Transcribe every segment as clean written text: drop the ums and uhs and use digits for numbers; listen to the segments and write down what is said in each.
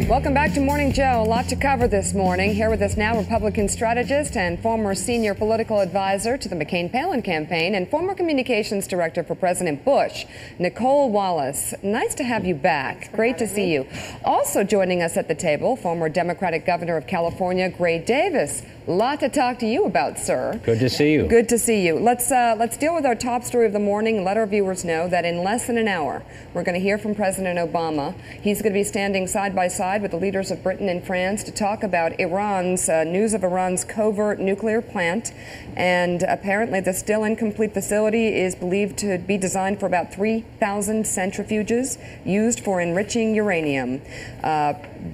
Welcome back to Morning Joe. A lot to cover this morning. Here with us now, Republican strategist and former senior political advisor to the McCain-Palin campaign and former communications director for President Bush, Nicole Wallace. Nice to have you back. Great to see you. Also joining us at the table, former Democratic governor of California, Gray Davis. A lot to talk to you about, sir. Good to see you. Good to see you. Let's deal with our top story of the morning and let our viewers know that in less than an hour, we're going to hear from President Obama. He's going to be standing side by side with the leaders of Britain and France to talk about Iran's news of Iran's covert nuclear plant. And apparently the still incomplete facility is believed to be designed for about 3,000 centrifuges used for enriching uranium.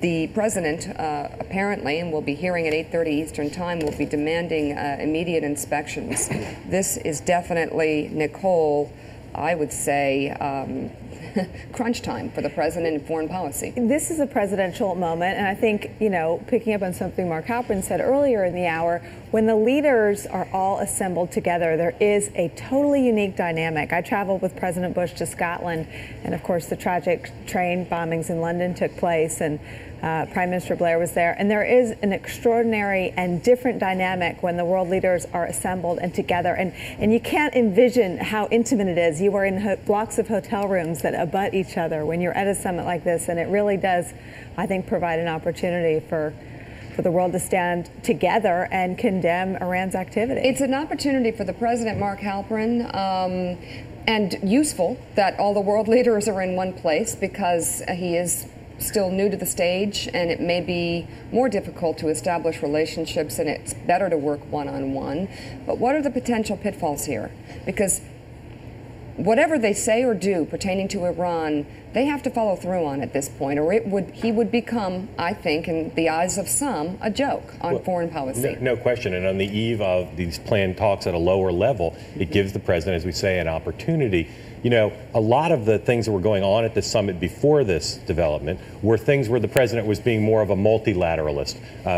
The president apparently, and we'll be hearing at 8:30 Eastern Time, will be demanding immediate inspections. This is definitely, Nicole, I would say, crunch time for the president in foreign policy. This is a presidential moment, and I think, you know, picking up on something Mark Halperin said earlier in the hour, when the leaders are all assembled together, there is a totally unique dynamic. I traveled with President Bush to Scotland, and of course the tragic train bombings in London took place, and Prime Minister Blair was there. And there is an extraordinary and different dynamic when the world leaders are assembled and together. And you can't envision how intimate it is. You are in blocks of hotel rooms that abut each other when you're at a summit like this. And it really does, I think, provide an opportunity for the world to stand together and condemn Iran's activity. It's an opportunity for the president, Mark Halperin, and useful that all the world leaders are in one place because he is still new to the stage, and it may be more difficult to establish relationships, and it's better to work one-on-one. But what are the potential pitfalls here? Because whatever they say or do pertaining to Iran, they have to follow through on at this point, or he would become, I think, in the eyes of some, a joke on foreign policy. No question. And on the eve of these planned talks at a lower level, it gives the president, as we say, an opportunity. You know, a lot of the things that were going on at the summit before this development were things where the president was being more of a multilateralist,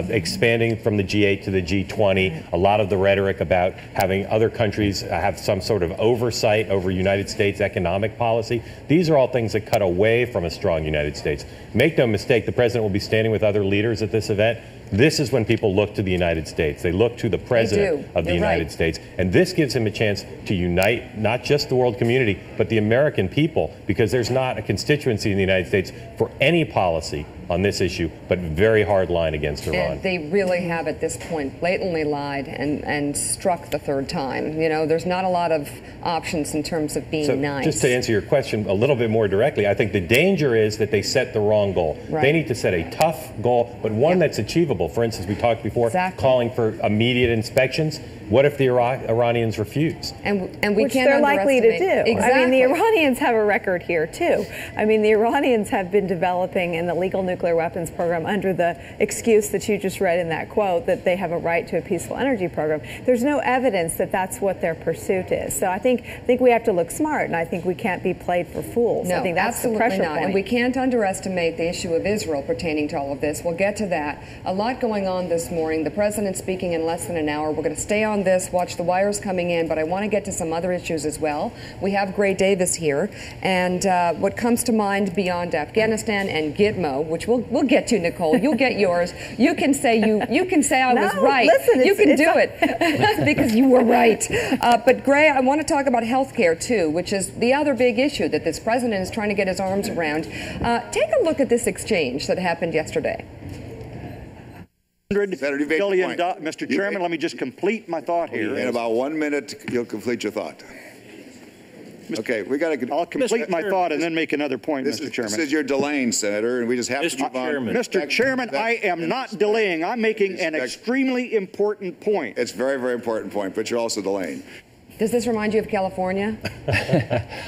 expanding from the G8 to the G20, a lot of the rhetoric about having other countries have some sort of oversight over United States economic policy. These are all things that cut away from a strong United States. Make no mistake, the president will be standing with other leaders at this event. This is when people look to the United States. They look to the president of the United States. And this gives him a chance to unite not just the world community, but the American people, because there's not a constituency in the United States for any policy on this issue, but very hard line against Iran. And they really have at this point blatantly lied and struck the third time. You know, there's not a lot of options in terms of being nice. Just to answer your question a little bit more directly, I think the danger is that they set the wrong goal. They need to set a tough goal, but one that's achievable. For instance, we talked before, calling for immediate inspections. What if the Iranians refuse? And we Which can't they're likely to do. Exactly. I mean, the Iranians have a record here, too. I mean, the Iranians have been developing an illegal nuclear weapons program under the excuse that you just read in that quote, that they have a right to a peaceful energy program. There's no evidence that that's what their pursuit is. So I think we have to look smart, and I think we can't be played for fools. No, I think that's the pressure point. And we can't underestimate the issue of Israel pertaining to all of this. We'll get to that. A lot going on this morning. The president speaking in less than an hour. We're going to stay on this, watch the wires coming in, but I want to get to some other issues as well. We have Gray Davis here, and what comes to mind beyond Afghanistan and Gitmo, which we'll get to, Nicole. You'll get yours. You can say I was right. Listen, you can do it because you were right. But Gray, I want to talk about health care too, which is the other big issue that this president is trying to get his arms around. Take a look at this exchange that happened yesterday. $100 billion. Mr. Chairman, let me just complete my thought here. In about 1 minute, you'll complete your thought. Okay, we got to. I'll complete my thought and then make another point, Mr. Chairman. This is your delaying, Senator, and we just have to move on. Mr. Chairman, I am not delaying. I'm making an extremely important point. It's a very, very important point, but you're also delaying. Does this remind you of California?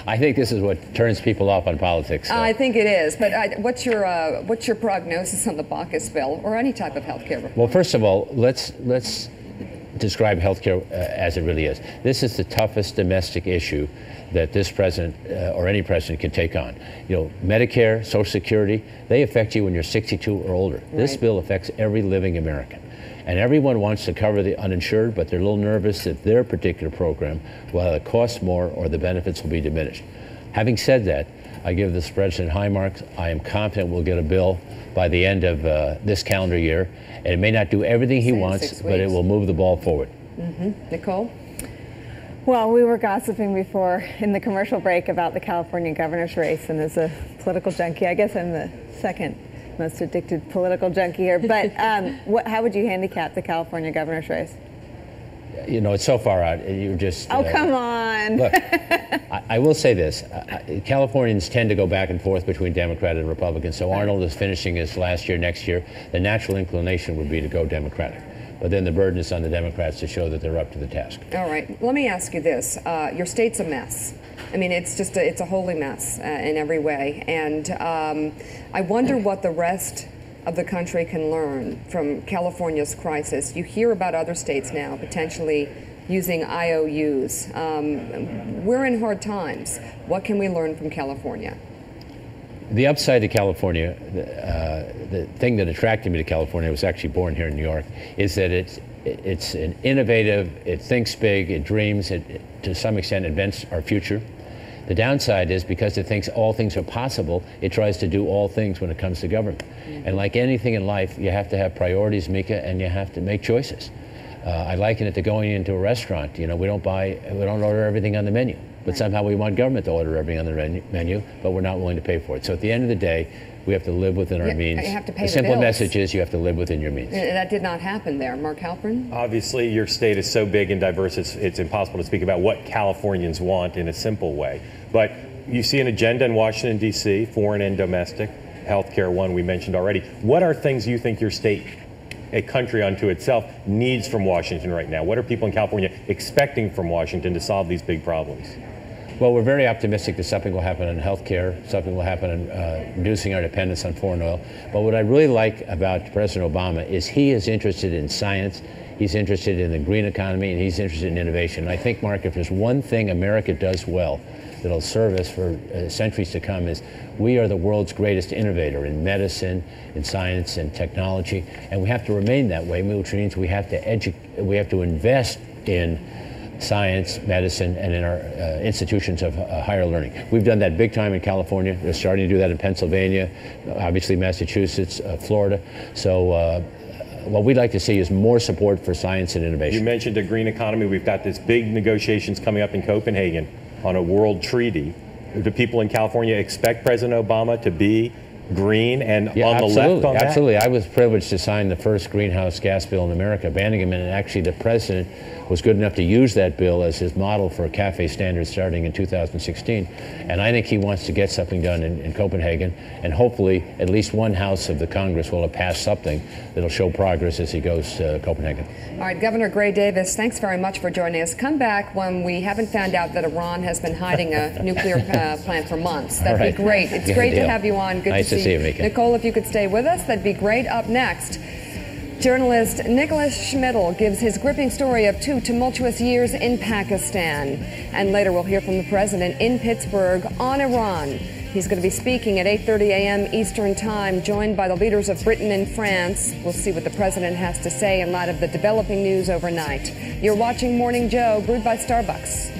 I think this is what turns people off on politics. I think it is. But what's your prognosis on the Bacchus bill or any type of health care reform? Well, first of all, let's describe health care as it really is. This is the toughest domestic issue that this president or any president can take on. You know, Medicare, Social Security, they affect you when you're 62 or older. Right. This bill affects every living American. And everyone wants to cover the uninsured, but they're a little nervous that their particular program will either cost more or the benefits will be diminished. Having said that, I give this president high marks. I am confident we'll get a bill by the end of this calendar year. And it may not do everything he wants, but it will move the ball forward. Nicole? Well, we were gossiping before in the commercial break about the California governor's race, and as a political junkie, I guess I'm the second most addicted political junkie here. But how would you handicap the California governor's race? You know, it's so far out. You're just. Oh, come on. Look, I will say this. Californians tend to go back and forth between Democrat and Republican. So Arnold is finishing his last year next year. The natural inclination would be to go Democratic. But then the burden is on the Democrats to show that they're up to the task. All right. Let me ask you this. Your state's a mess. I mean, it's just it's a holy mess in every way. And I wonder what the rest of the country can learn from California's crisis. You hear about other states now potentially using IOUs. We're in hard times. What can we learn from California? The upside to California, the thing that attracted me to California, I was actually born here in New York, is that it's an innovative, it thinks big, it dreams, it to some extent invents our future. The downside is because it thinks all things are possible, it tries to do all things when it comes to government. And like anything in life, you have to have priorities, Mika, and you have to make choices. I liken it to going into a restaurant. You know, we don't order everything on the menu, but somehow we want government to order everything on the menu, but we're not willing to pay for it. So at the end of the day, we have to live within our means. You have to pay the the simple bills. message is you have to live within your means. That did not happen there. Mark Halpern? Obviously, your state is so big and diverse, it's impossible to speak about what Californians want in a simple way. But you see an agenda in Washington, D.C., foreign and domestic, healthcare one we mentioned already. What are things you think your state, a country unto itself, needs from Washington right now? What are people in California expecting from Washington to solve these big problems? Well, we're very optimistic that something will happen in healthcare, something will happen in reducing our dependence on foreign oil. But what I really like about President Obama is he is interested in science, he's interested in the green economy, and he's interested in innovation. And I think, Mark, if there's one thing America does well that'll serve us for centuries to come is we are the world's greatest innovator in medicine, in science, and technology. And we have to remain that way, which means we have to invest in science, medicine, and in our institutions of higher learning. We've done that big time in California. They're starting to do that in Pennsylvania, obviously Massachusetts, Florida. So what we'd like to see is more support for science and innovation. You mentioned a green economy. We've got this big negotiations coming up in Copenhagen on a world treaty. Do people in California expect President Obama to be green and on the left on that? Absolutely. I was privileged to sign the first greenhouse gas bill in America, banning them, and actually the president was good enough to use that bill as his model for CAFE standards starting in 2016. And I think he wants to get something done in Copenhagen, and hopefully at least one house of the Congress will have passed something that'll show progress as he goes to Copenhagen. All right, Governor Gray Davis, thanks very much for joining us. Come back when we haven't found out that Iran has been hiding a nuclear plant for months. That'd be great. It's great to have you on. Good nice to see you, Mika. Nicole, if you could stay with us, that'd be great. Up next, journalist Nicholas Schmidl gives his gripping story of 2 tumultuous years in Pakistan. And later we'll hear from the president in Pittsburgh on Iran. He's going to be speaking at 8:30 a.m. Eastern Time, joined by the leaders of Britain and France. We'll see what the president has to say in light of the developing news overnight. You're watching Morning Joe, brewed by Starbucks.